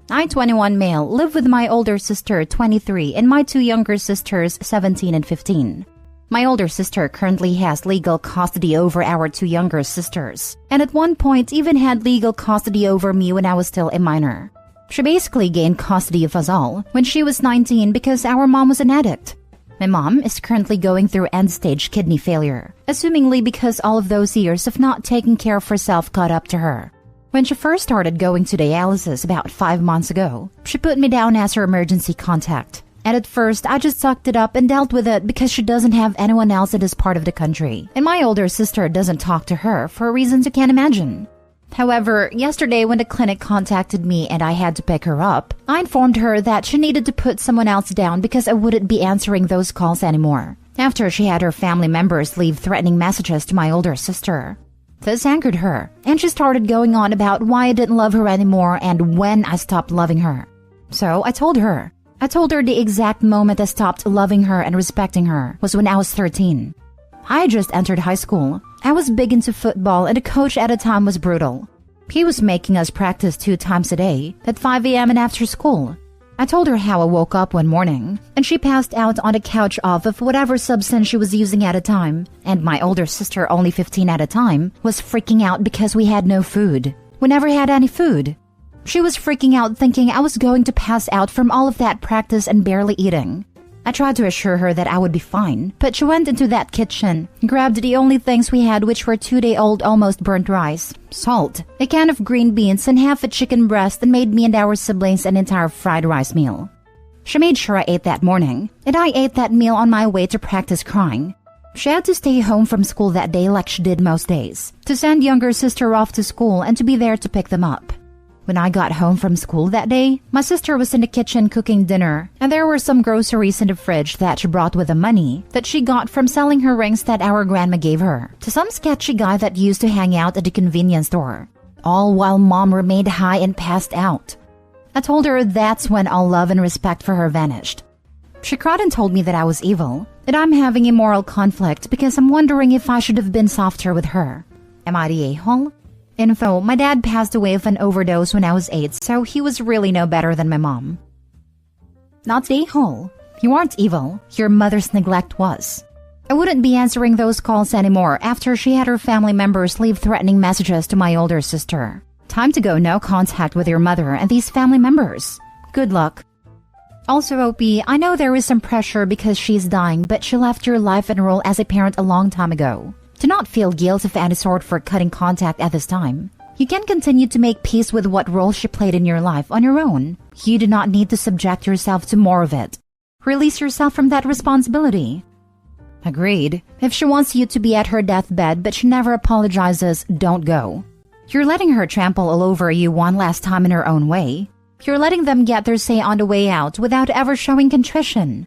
I, 21 male, live with my older sister, 23, and my two younger sisters, 17 and 15. My older sister currently has legal custody over our two younger sisters, and at one point even had legal custody over me when I was still a minor. She basically gained custody of us all when she was 19 because our mom was an addict. My mom is currently going through end-stage kidney failure, assumingly because all of those years of not taking care of herself caught up to her. When she first started going to dialysis about 5 months ago, she put me down as her emergency contact. And at first, I just sucked it up and dealt with it because she doesn't have anyone else in this part of the country. And my older sister doesn't talk to her for reasons you can't imagine. However, yesterday when the clinic contacted me and I had to pick her up, I informed her that she needed to put someone else down because I wouldn't be answering those calls anymore, after she had her family members leave threatening messages to my older sister. This angered her, and she started going on about why I didn't love her anymore and when I stopped loving her. So I told her the exact moment I stopped loving her and respecting her was when I was 13. I had just entered high school. I was big into football and the coach at the time was brutal. He was making us practice 2 times a day at 5 a.m. and after school. I told her how I woke up one morning and she passed out on the couch off of whatever substance she was using at the time, and my older sister, only 15 at the time, was freaking out because we had no food. We never had any food. She was freaking out thinking I was going to pass out from all of that practice and barely eating. I tried to assure her that I would be fine, but she went into that kitchen, grabbed the only things we had, which were 2-day-old almost burnt rice, salt, a can of green beans, and half a chicken breast, and made me and our siblings an entire fried rice meal. She made sure I ate that morning, and I ate that meal on my way to practice crying. She had to stay home from school that day like she did most days, to send younger sister off to school and to be there to pick them up. When I got home from school that day, my sister was in the kitchen cooking dinner, and there were some groceries in the fridge that she brought with the money that she got from selling her rings that our grandma gave her to some sketchy guy that used to hang out at the convenience store, all while mom remained high and passed out. I told her that's when all love and respect for her vanished. She cried and told me that I was evil, that I'm having a moral conflict because I'm wondering if I should have been softer with her. Am I the a-hole? Info: my dad passed away of an overdose when I was 8, so he was really no better than my mom. Not the a-hole. You aren't evil. Your mother's neglect was. I wouldn't be answering those calls anymore after she had her family members leave threatening messages to my older sister. Time to go no contact with your mother and these family members. Good luck. Also, OP, I know there is some pressure because she's dying, but she left your life and role as a parent a long time ago. Do not feel guilt of any sort for cutting contact at this time. You can continue to make peace with what role she played in your life on your own. You do not need to subject yourself to more of it. Release yourself from that responsibility. Agreed. If she wants you to be at her deathbed but she never apologizes, don't go. You're letting her trample all over you one last time in her own way. You're letting them get their say on the way out without ever showing contrition.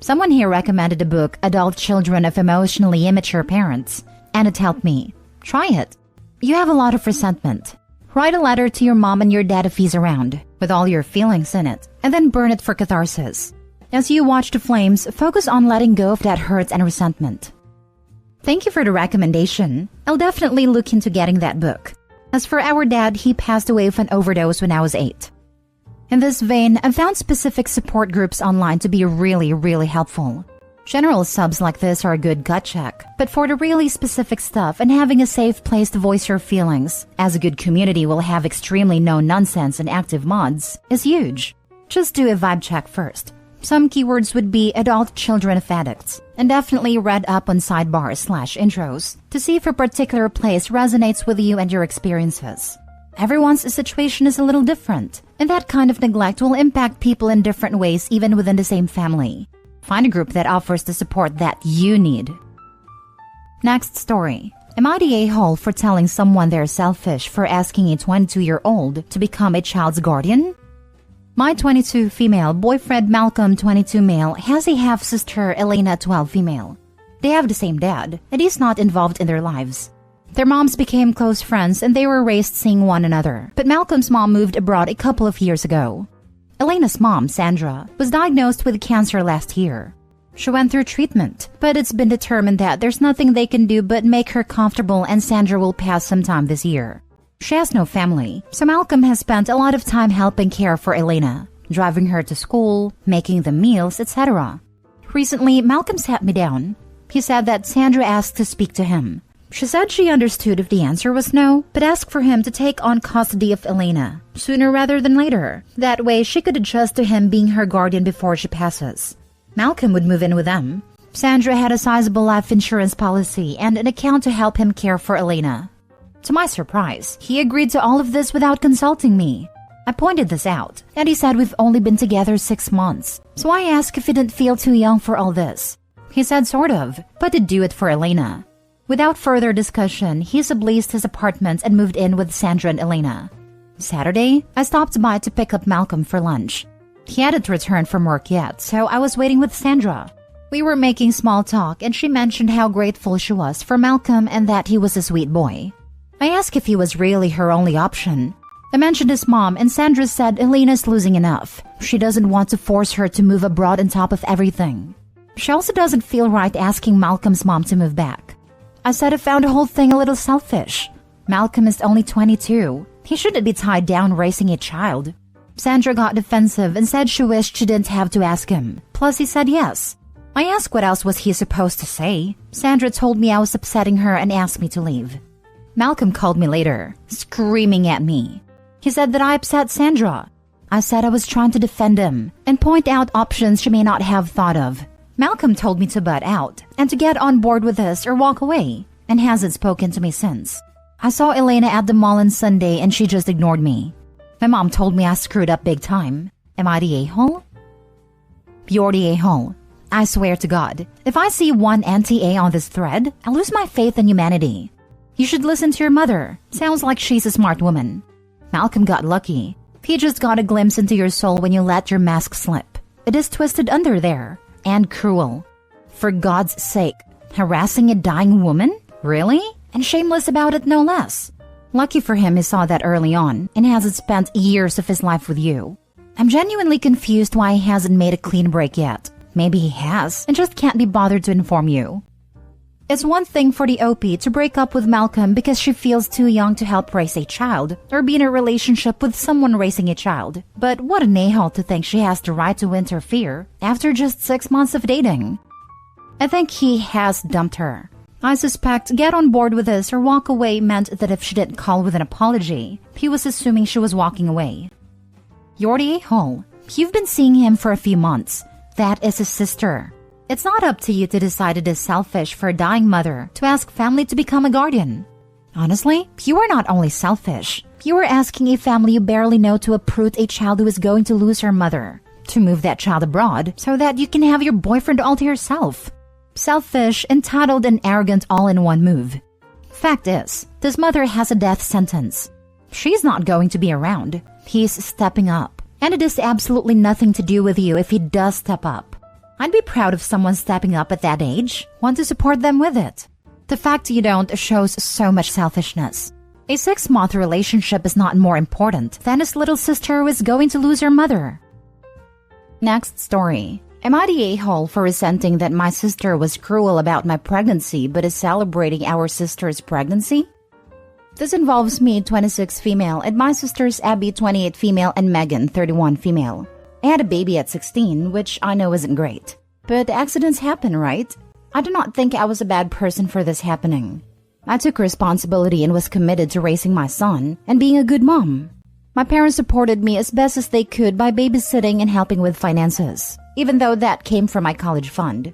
Someone here recommended the book Adult Children of Emotionally Immature Parents, and it helped me. Try it. You have a lot of resentment. Write a letter to your mom and your dad if he's around, with all your feelings in it, and then burn it for catharsis. As you watch the flames, focus on letting go of that hurt and resentment. Thank you for the recommendation. I'll definitely look into getting that book. As for our dad, he passed away of an overdose when I was 8. In this vein, I've found specific support groups online to be really helpful. General subs like this are a good gut check, but for the really specific stuff and having a safe place to voice your feelings, as a good community will have extremely no-nonsense and active mods, is huge. Just do a vibe check first. Some keywords would be adult children of addicts, and definitely read up on sidebars/intros to see if a particular place resonates with you and your experiences. Everyone's situation is a little different, and that kind of neglect will impact people in different ways even within the same family. Find a group that offers the support that you need. Next story. Am I the a-hole for telling someone they're selfish for asking a 22-year-old to become a child's guardian? My 22 female boyfriend Malcolm, 22 male, has a half-sister Elena, 12 female. They have the same dad, and he's not involved in their lives. Their moms became close friends and they were raised seeing one another, but Malcolm's mom moved abroad a couple of years ago. Elena's mom, Sandra, was diagnosed with cancer last year. She went through treatment, but it's been determined that there's nothing they can do but make her comfortable and Sandra will pass sometime this year. She has no family, so Malcolm has spent a lot of time helping care for Elena, driving her to school, making the meals, etc. Recently, Malcolm sat me down. He said that Sandra asked to speak to him. She said she understood if the answer was no, but asked for him to take on custody of Elena, sooner rather than later. That way, she could adjust to him being her guardian before she passes. Malcolm would move in with them. Sandra had a sizable life insurance policy and an account to help him care for Elena. To my surprise, he agreed to all of this without consulting me. I pointed this out, and he said we've only been together 6 months, so I asked if he didn't feel too young for all this. He said sort of, but to do it for Elena. Without further discussion, he subleased his apartment and moved in with Sandra and Elena. Saturday, I stopped by to pick up Malcolm for lunch. He hadn't returned from work yet, so I was waiting with Sandra. We were making small talk, and she mentioned how grateful she was for Malcolm and that he was a sweet boy. I asked if he was really her only option. I mentioned his mom, and Sandra said Elena's losing enough. She doesn't want to force her to move abroad on top of everything. She also doesn't feel right asking Malcolm's mom to move back. I said I found the whole thing a little selfish. Malcolm is only 22. He shouldn't be tied down raising a child. Sandra got defensive and said she wished she didn't have to ask him. Plus, he said yes. I asked what else was he supposed to say. Sandra told me I was upsetting her and asked me to leave. Malcolm called me later, screaming at me. He said that I upset Sandra. I said I was trying to defend him and point out options she may not have thought of. Malcolm told me to butt out and to get on board with this or walk away, and hasn't spoken to me since. I saw Elena at the mall on Sunday and she just ignored me. My mom told me I screwed up big time. Am I the a-hole? You're the a-hole. I swear to God, if I see one anti-A on this thread, I'll lose my faith in humanity. You should listen to your mother. Sounds like she's a smart woman. Malcolm got lucky. He just got a glimpse into your soul when you let your mask slip. It is twisted under there. And cruel. For God's sake, harassing a dying woman? Really? And shameless about it no less. Lucky for him he saw that early on and hasn't spent years of his life with you. I'm genuinely confused why he hasn't made a clean break yet. Maybe he has and just can't be bothered to inform you. It's one thing for the OP to break up with Malcolm because she feels too young to help raise a child or be in a relationship with someone raising a child. But what an a-hole to think she has the right to interfere after just 6 months of dating. I think he has dumped her. I suspect get on board with this or walk away meant that if she didn't call with an apology, he was assuming she was walking away. You're the a-hole. You've been seeing him for a few months. That is his sister. It's not up to you to decide it is selfish for a dying mother to ask family to become a guardian. Honestly, you are not only selfish, you are asking a family you barely know to uproot a child who is going to lose her mother, to move that child abroad so that you can have your boyfriend all to yourself. Selfish, entitled, and arrogant all in one move. Fact is, this mother has a death sentence. She's not going to be around. He's stepping up. And it has absolutely nothing to do with you if he does step up. I'd be proud of someone stepping up at that age. Want to support them with it. The fact you don't shows so much selfishness. A 6-month relationship is not more important than his little sister who is going to lose her mother. Next story. Am I the a-hole for resenting that my sister was cruel about my pregnancy but is celebrating our sister's pregnancy? This involves me, 26 female, and my sisters Abby, 28 female, and Megan, 31 female. I had a baby at 16, which I know isn't great. But accidents happen, right? I do not think I was a bad person for this happening. I took responsibility and was committed to raising my son and being a good mom. My parents supported me as best as they could by babysitting and helping with finances, even though that came from my college fund.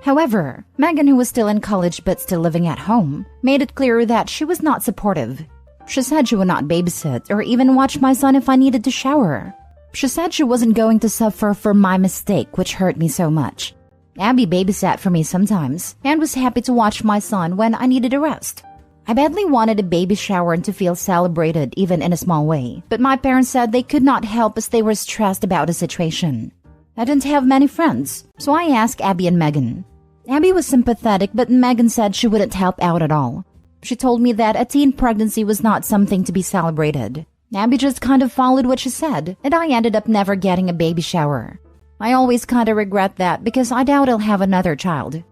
However, Megan, who was still in college but still living at home, made it clear that she was not supportive. She said she would not babysit or even watch my son if I needed to shower. She said she wasn't going to suffer for my mistake, which hurt me so much. Abby babysat for me sometimes and was happy to watch my son when I needed a rest. I badly wanted a baby shower and to feel celebrated even in a small way, but my parents said they could not help as they were stressed about the situation. I didn't have many friends, so I asked Abby and Megan. Abby was sympathetic, but Megan said she wouldn't help out at all. She told me that a teen pregnancy was not something to be celebrated. Abby just kind of followed what she said, and I ended up never getting a baby shower. I always kind of regret that because I doubt I'll have another child.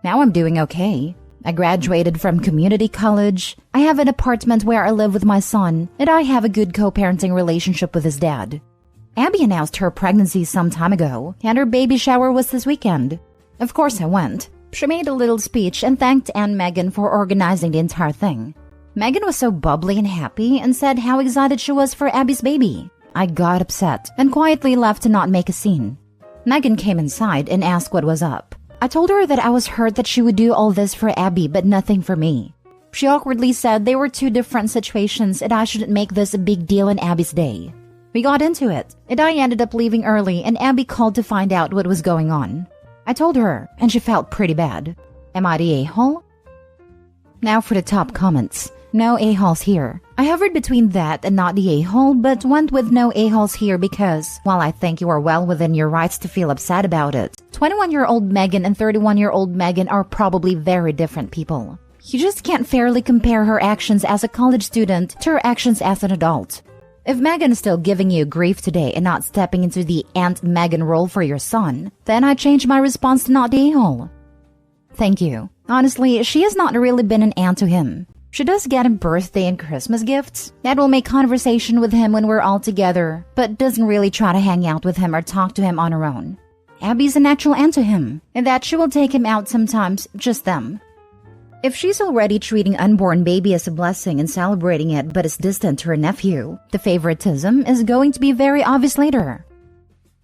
Now I'm doing okay. I graduated from community college. I have an apartment where I live with my son, and I have a good co-parenting relationship with his dad. Abby announced her pregnancy some time ago, and her baby shower was this weekend. Of course I went. She made a little speech and thanked Aunt Megan for organizing the entire thing. Megan was so bubbly and happy and said how excited she was for Abby's baby. I got upset and quietly left to not make a scene. Megan came inside and asked what was up. I told her that I was hurt that she would do all this for Abby but nothing for me. She awkwardly said they were two different situations and I shouldn't make this a big deal in Abby's day. We got into it, and I ended up leaving early and Abby called to find out what was going on. I told her, and she felt pretty bad. Am I the a-hole? Now for the top comments. No a-holes here. I hovered between that and not the a-hole, but went with no a-holes here because, while I think you are well within your rights to feel upset about it, 21-year-old Megan and 31-year-old Megan are probably very different people. You just can't fairly compare her actions as a college student to her actions as an adult. If Megan is still giving you grief today and not stepping into the Aunt Megan role for your son, then I change my response to not the a-hole. Thank you. Honestly, she has not really been an aunt to him. She does get him birthday and Christmas gifts. That will make conversation with him when we're all together, but doesn't really try to hang out with him or talk to him on her own. Abby's a natural aunt to him, and that she will take him out sometimes, just them. If she's already treating unborn baby as a blessing and celebrating it but is distant to her nephew, the favoritism is going to be very obvious later.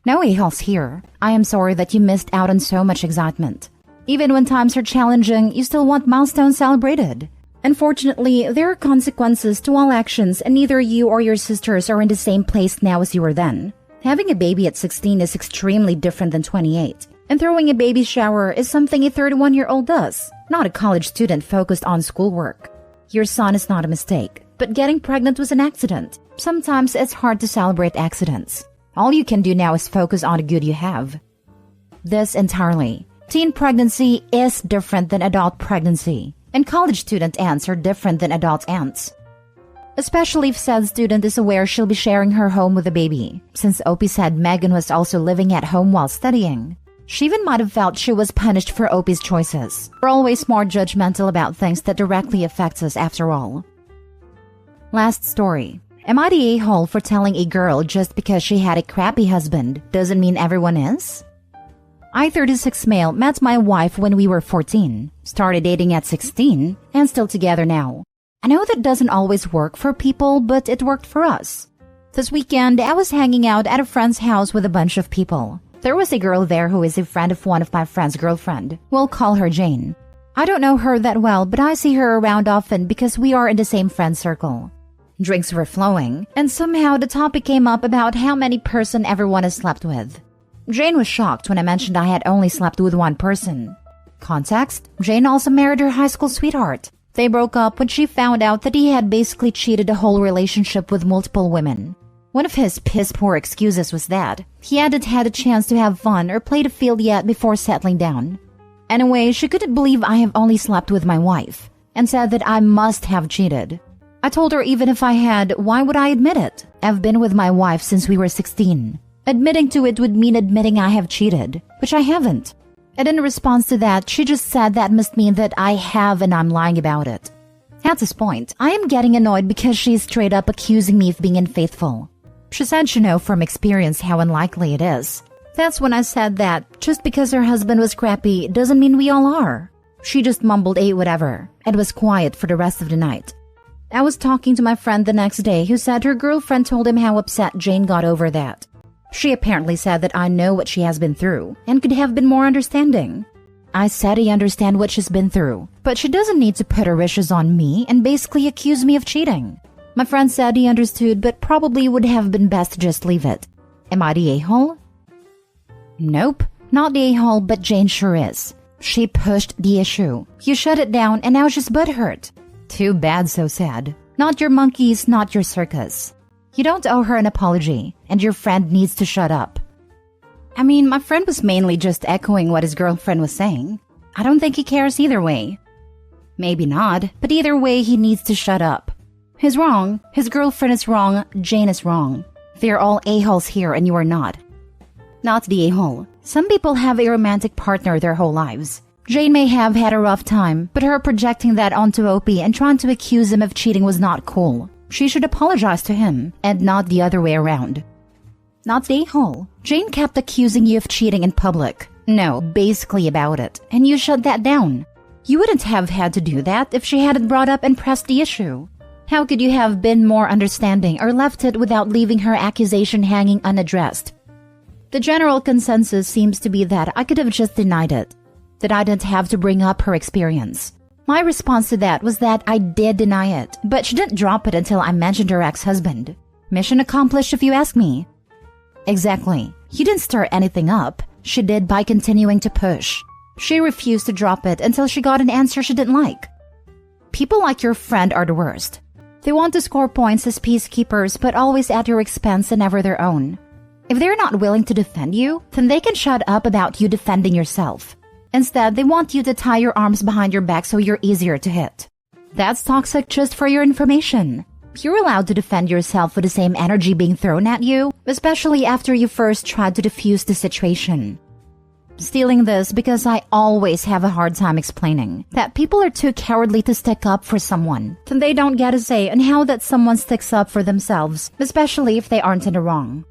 No a-holes here. I am sorry that you missed out on so much excitement. Even when times are challenging, you still want milestones celebrated. Unfortunately, there are consequences to all actions and neither you or your sisters are in the same place now as you were then. Having a baby at 16 is extremely different than 28. And throwing a baby shower is something a 31-year-old does, not a college student focused on schoolwork. Your son is not a mistake, but getting pregnant was an accident. Sometimes it's hard to celebrate accidents. All you can do now is focus on the good you have. This entirely. Teen pregnancy is different than adult pregnancy, and college student aunts are different than adult aunts. Especially if said student is aware she'll be sharing her home with a baby, since Opie said Megan was also living at home while studying. She even might have felt she was punished for Opie's choices. We're always more judgmental about things that directly affects us after all. Last story. Am I the a-hole for telling a girl just because she had a crappy husband doesn't mean everyone is? I, 36 male, met my wife when we were 14, started dating at 16, and still together now. I know that doesn't always work for people, but it worked for us. This weekend, I was hanging out at a friend's house with a bunch of people. There was a girl there who is a friend of one of my friend's girlfriend. We'll call her Jane. I don't know her that well, but I see her around often because we are in the same friend circle. Drinks were flowing, and somehow the topic came up about how many person everyone has slept with. Jane was shocked when I mentioned I had only slept with one person. Context: Jane also married her high school sweetheart. They broke up when she found out that he had basically cheated the whole relationship with multiple women. One of his piss-poor excuses was that he hadn't had a chance to have fun or play the field yet before settling down. Anyway, she couldn't believe I have only slept with my wife, and said that I must have cheated. I told her even if I had, why would I admit it? I've been with my wife since we were 16. Admitting to it would mean admitting I have cheated, which I haven't. And in response to that, she just said that must mean that I have and I'm lying about it. At this point, I am getting annoyed because she's straight up accusing me of being unfaithful. She said she knows from experience how unlikely it is. That's when I said that just because her husband was crappy doesn't mean we all are. She just mumbled a whatever and was quiet for the rest of the night. I was talking to my friend the next day who said her girlfriend told him how upset Jane got over that. She apparently said that I know what she has been through and could have been more understanding. I said I understand what she's been through, but she doesn't need to put her wishes on me and basically accuse me of cheating. My friend said he understood, but probably would have been best to just leave it. Am I the a-hole? Nope, not the a-hole, but Jane sure is. She pushed the issue. You shut it down and now she's butthurt. Too bad, so sad. Not your monkeys, not your circus. You don't owe her an apology, and your friend needs to shut up. I mean, my friend was mainly just echoing what his girlfriend was saying. I don't think he cares either way. Maybe not, but either way he needs to shut up. He's wrong, his girlfriend is wrong, Jane is wrong. They're all a-holes here and you are not. Not the a-hole. Some people have a romantic partner their whole lives. Jane may have had a rough time, but her projecting that onto Opie and trying to accuse him of cheating was not cool. She should apologize to him, and not the other way around. Not the a-hole. Jane kept accusing you of cheating in public. No, basically about it, and you shut that down. You wouldn't have had to do that if she hadn't brought up and pressed the issue. How could you have been more understanding or left it without leaving her accusation hanging unaddressed? The general consensus seems to be that I could have just denied it, that I didn't have to bring up her experience. My response to that was that I did deny it, but she didn't drop it until I mentioned her ex-husband. Mission accomplished if you ask me. Exactly. You didn't stir anything up. She did by continuing to push. She refused to drop it until she got an answer she didn't like. People like your friend are the worst. They want to score points as peacekeepers, but always at your expense and never their own. If they're not willing to defend you, then they can shut up about you defending yourself. Instead, they want you to tie your arms behind your back so you're easier to hit. That's toxic just for your information. You're allowed to defend yourself with the same energy being thrown at you, especially after you first tried to defuse the situation. Stealing this because I always have a hard time explaining that people are too cowardly to stick up for someone, then they don't get a say in how that someone sticks up for themselves, especially if they aren't in the wrong.